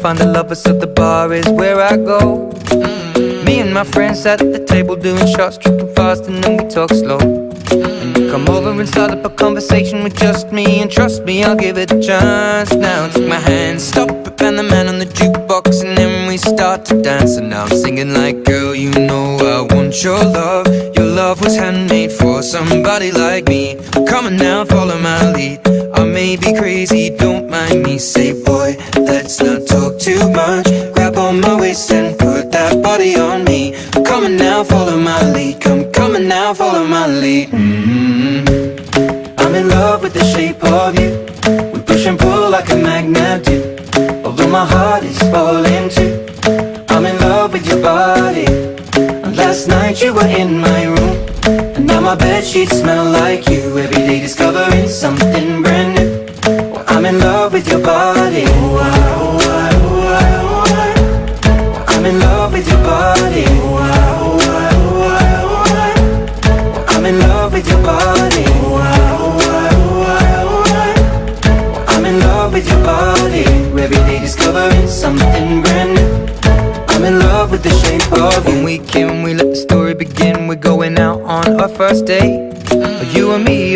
find the lovers, so the bar is where I go. Me and my friends sat at the table doing shots, tripping fast, and then we talk slow. And you come over and start up a conversation with just me, and trust me, I'll give it a chance. Now take my hand, stop it, and the man on the jukebox, and then we start to dance. And now I'm singing like, girl, you know I want your love. Your love was handmade for somebody like me. Come on now, follow my lead. I may be crazy, don't mind me. Say, boy, let's not talk too much. Grab on my waist and put that body on me. Come on now, follow my lead. Come on now, follow my lead. I'm in love with the shape of you. We push and pull like a magnet do. Although my heart is falling too. I'm in love with your body. And last night you were in my room, and now my bedsheets smell like you. Every day discovering something brand new. Well, I'm in love with your body. I'm in love with your body. I'm in love with your body. I'm in love with your body. Every day discovering something brand new. I'm in love with the shape of you. When we let the story begin. We're going out on our first date. You and me.